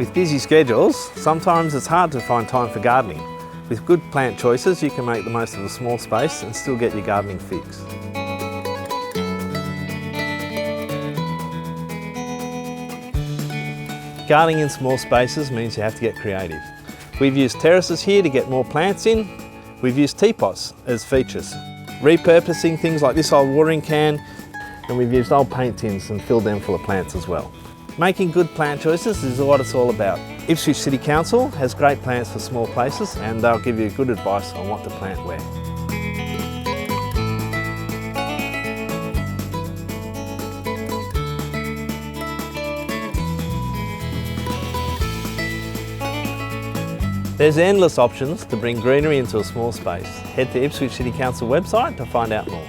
With busy schedules, sometimes it's hard to find time for gardening. With good plant choices, you can make the most of a small space and still get your gardening fix. Gardening in small spaces means you have to get creative. We've used terraces here to get more plants in. We've used teapots as features, repurposing things like this old watering can, and we've used old paint tins and filled them full of plants as well. Making good plant choices is what it's all about. Ipswich City Council has great plants for small places, and they'll give you good advice on what to plant where. There's endless options to bring greenery into a small space. Head to Ipswich City Council website to find out more.